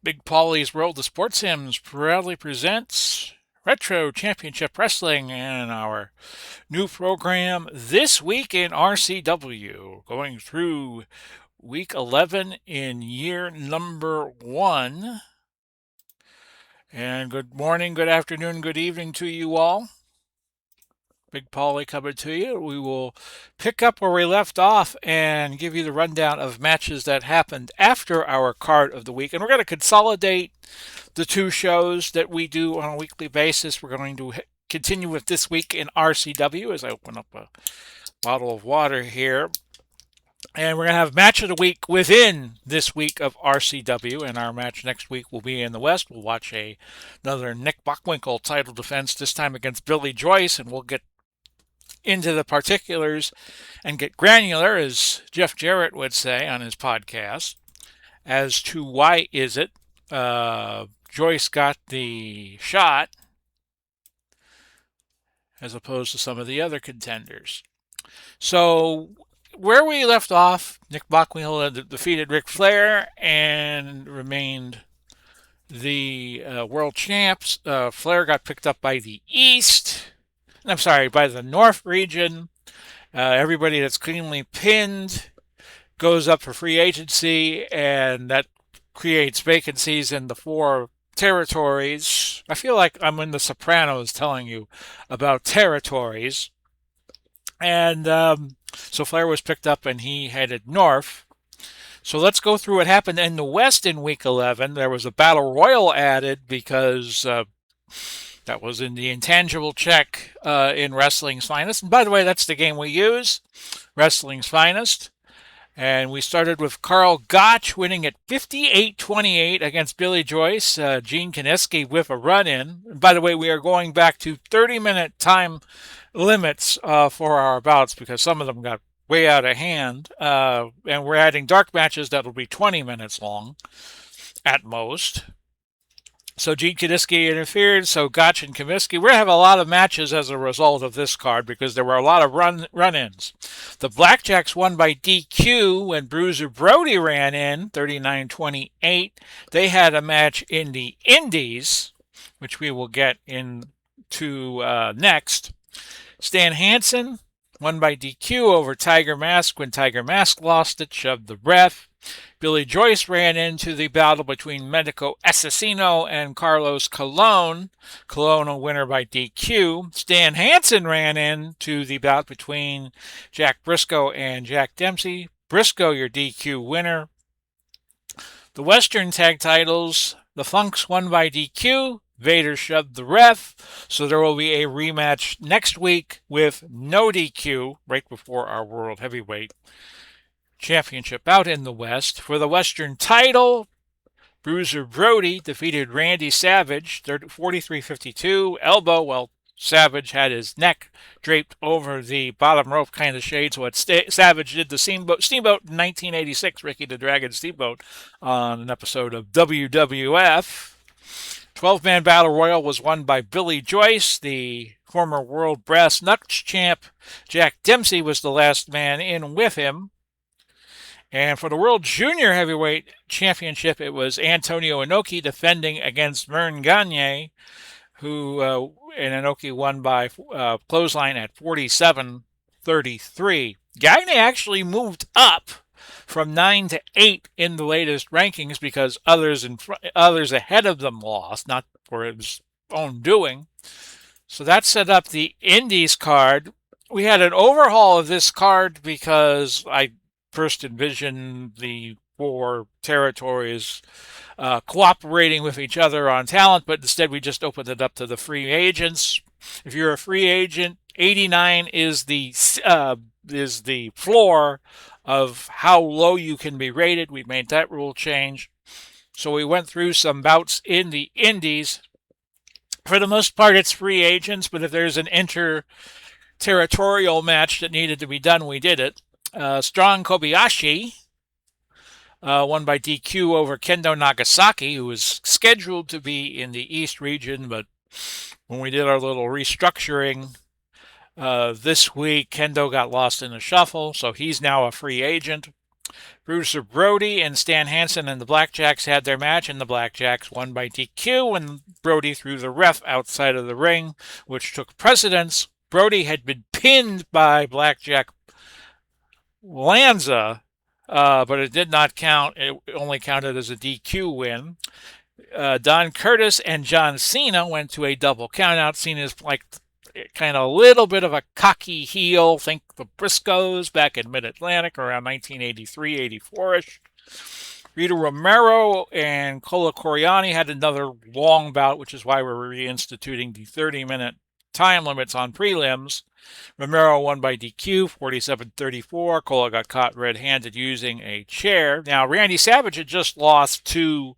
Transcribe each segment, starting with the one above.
Big Paulie's World of Sports Sims proudly presents Retro Championship Wrestling and our new program This Week in RCW, going through week 11 in year number 1. And good morning, good afternoon, good evening to you all. Big Paulie coming to you. We will pick up where we left off and give you the rundown of matches that happened after our card of the week. And we're going to consolidate the two shows that we do on a weekly basis. We're going to continue with This Week in RCW as I open up a bottle of water here. And we're going to have match of the week within this week of RCW. And our match next week will be in the West. We'll watch another Nick Bockwinkel title defense, this time against Billy Joyce. And we'll get into the particulars and get granular, as Jeff Jarrett would say on his podcast, as to why is it Joyce got the shot as opposed to some of the other contenders. So where we left off, Nick Bockwinkel defeated Ric Flair and remained the world champs. Flair got picked up by the by the North region. Everybody that's cleanly pinned goes up for free agency, and that creates vacancies in the 4 territories. I feel like I'm in The Sopranos telling you about territories. And so Flair was picked up and he headed north. So let's go through what happened in the West in week 11. There was a battle royal added because that was in the intangible check in Wrestling's Finest. And by the way, that's the game we use, Wrestling's Finest. And we started with Karl Gotch winning at 58-28 against Billy Joyce. Gene Kiniski with a run-in. And by the way, we are going back to 30-minute time limits for our bouts because some of them got way out of hand. And we're adding dark matches that will be 20 minutes long at most. So Gene Kiniski interfered, so Gotch and Kaminsky. We're going to have a lot of matches as a result of this card because there were a lot of run-ins. The Blackjacks won by DQ when Bruiser Brody ran in, 39-28. They had a match in the Indies, which we will get into next. Stan Hansen won by DQ over Tiger Mask when Tiger Mask lost it, shoved the ref. Billy Joyce ran into the battle between Medico Assassino and Carlos Colon. Colon a winner by DQ. Stan Hansen ran into the bout between Jack Briscoe and Jack Dempsey. Briscoe, your DQ winner. The Western tag titles, the Funks won by DQ. Vader shoved the ref, so there will be a rematch next week with no DQ right before our World Heavyweight Championship out in the West. For the Western title, Bruiser Brody defeated Randy Savage 43-52. Elbow, well, Savage had his neck draped over the bottom rope, kind of shades what Savage did to Steamboat in 1986, Ricky the Dragon Steamboat, on an episode of WWF. 12-man Battle Royal was won by Billy Joyce, the former World Brass Knucks champ. Jack Dempsey was the last man in with him. And for the World Junior Heavyweight Championship, it was Antonio Inoki defending against Vern Gagne, who and Inoki won by clothesline at 47-33. Gagne actually moved up from 9 to 8 in the latest rankings because others ahead of them lost, not for his own doing. So that set up the Indies card. We had an overhaul of this card because I first envisioned the 4 territories cooperating with each other on talent, but instead we just opened it up to the free agents. If you're a free agent, 89 is the floor of how low you can be rated. We made that rule change. So we went through some bouts in the Indies. For the most part, it's free agents, but if there's an inter-territorial match that needed to be done, we did it. Strong Kobayashi won by DQ over Kendo Nagasaki, who was scheduled to be in the East region, but when we did our little restructuring this week, Kendo got lost in the shuffle, so he's now a free agent. Bruiser Brody and Stan Hansen and the Blackjacks had their match, and the Blackjacks won by DQ when Brody threw the ref outside of the ring, which took precedence. Brody had been pinned by Blackjack Lanza, but it did not count. It only counted as a DQ win. Don Curtis and John Cena went to a double countout. Cena's like kind of a little bit of a cocky heel. Think the Briscoes back in Mid Atlantic around 1983, 84 ish. Rita Romero and Cola Coriani had another long bout, which is why we're reinstituting the 30-minute time limits on prelims. Romero won by DQ, 47-34. Cola got caught red-handed using a chair. Now, Randy Savage had just lost to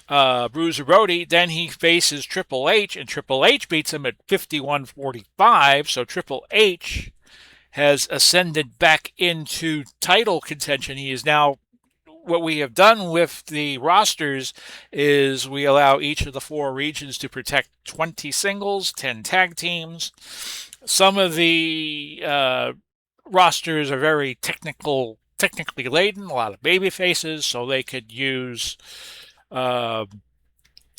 Bruiser Brody. Then he faces Triple H, and Triple H beats him at 51-45. So Triple H has ascended back into title contention. He is now, what we have done with the rosters is we allow each of the four regions to protect 20 singles, 10 tag teams. Some of the rosters are very technically laden, a lot of baby faces, so they could use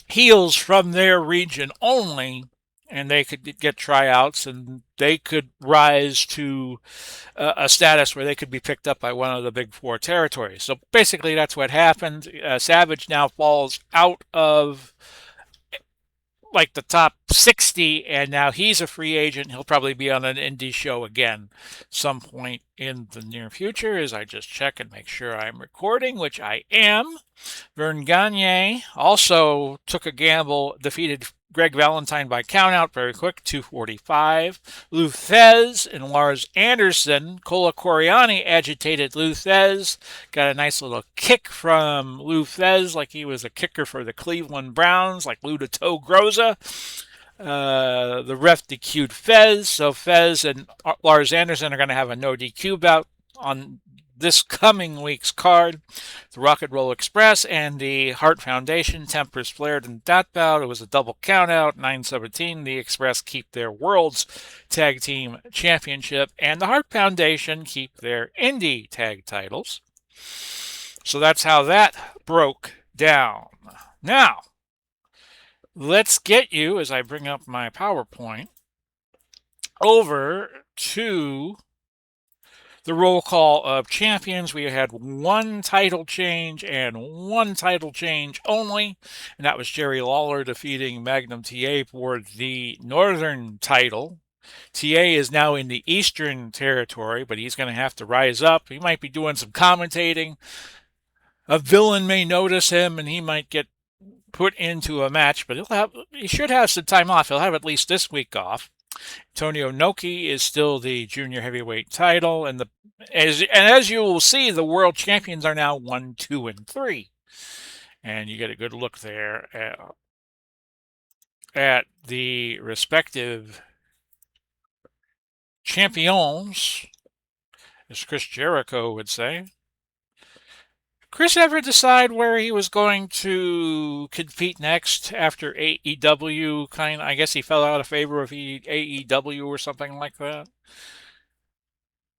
heels from their region only, and they could get tryouts, and they could rise to a status where they could be picked up by one of the big four territories. So basically, that's what happened. Savage now falls out of like the top 60, and now he's a free agent. He'll probably be on an indie show again some point in the near future, as I just check and make sure I'm recording, which I am. Vern Gagne also took a gamble, defeated Greg Valentine by countout very quick, 245. Lou Thez and Lars Anderson. Cola Coriani agitated Lou Thez. Got a nice little kick from Lou Thez, like he was a kicker for the Cleveland Browns, like Lou to Toe Groza. The ref DQ'd Fez, so Fez and Lars Anderson are going to have a no DQ bout on this coming week's card. The Rock and Roll Express and the Hart Foundation tempers flared in that bout. It was a double countout, 9-17. The Express keep their World's Tag Team Championship, and the Hart Foundation keep their Indie Tag titles. So that's how that broke down. Now, let's get you, as I bring up my PowerPoint, over to the roll call of champions. We had one title change and one title change only, and that was Jerry Lawler defeating Magnum TA for the Northern title. TA is now in the Eastern territory, but he's going to have to rise up. He might be doing some commentating. A villain may notice him, and he might get put into a match, but he should have some time off. He'll have at least this week off. Antonio Inoki is still the junior heavyweight title, and as you will see, the world champions are now 1, 2, and 3, and you get a good look there at the respective champions, as Chris Jericho would say. Chris ever decide where he was going to compete next after AEW? I guess he fell out of favor of AEW or something like that.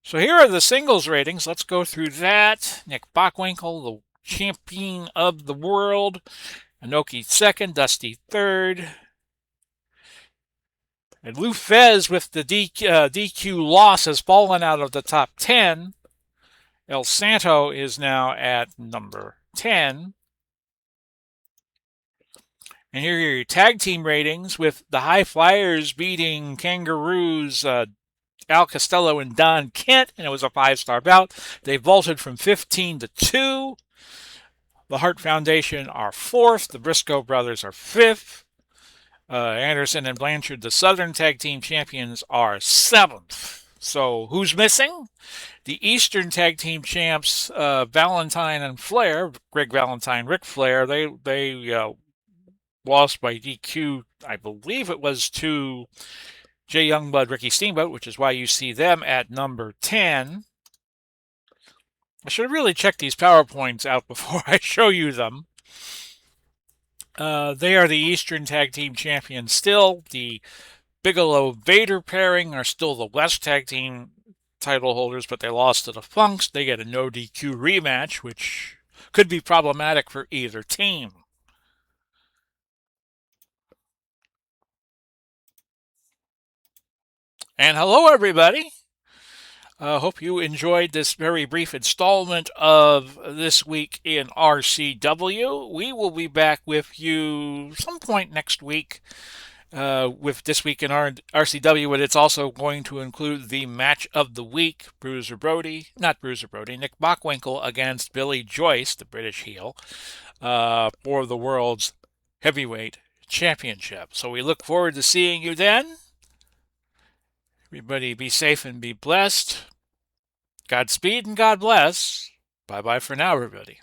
So here are the singles ratings. Let's go through that. Nick Bockwinkel, the champion of the world. Inoki second, Dusty third. And Lou Fez with the DQ loss has fallen out of the top 10. El Santo is now at number 10. And here are your tag team ratings, with the High Flyers beating Kangaroos, Al Costello and Don Kent, and it was a 5-star bout. They vaulted from 15 to 2. The Hart Foundation are 4th. The Briscoe brothers are 5th. Anderson and Blanchard, the Southern Tag Team Champions, are 7th. So who's missing? The Eastern Tag Team Champs, Valentine and Flair, Greg Valentine, Ric Flair, they lost by DQ, I believe it was to Jay Youngblood, Ricky Steamboat, which is why you see them at number 10. I should have really checked these PowerPoints out before I show you them. They are the Eastern Tag Team Champions still. The Bigelow Vader pairing are still the West Tag Team title holders, but they lost to the Funks. They get a no DQ rematch, which could be problematic for either team. And hello, everybody. Hope you enjoyed this very brief installment of This Week in RCW. We will be back with you some point next week with This Week in RCW, but it's also going to include the match of the week, Nick Bockwinkel against Billy Joyce, the British heel, for the world's heavyweight championship. So we look forward to seeing you then. Everybody be safe and be blessed. Godspeed and God bless. Bye bye for now, everybody.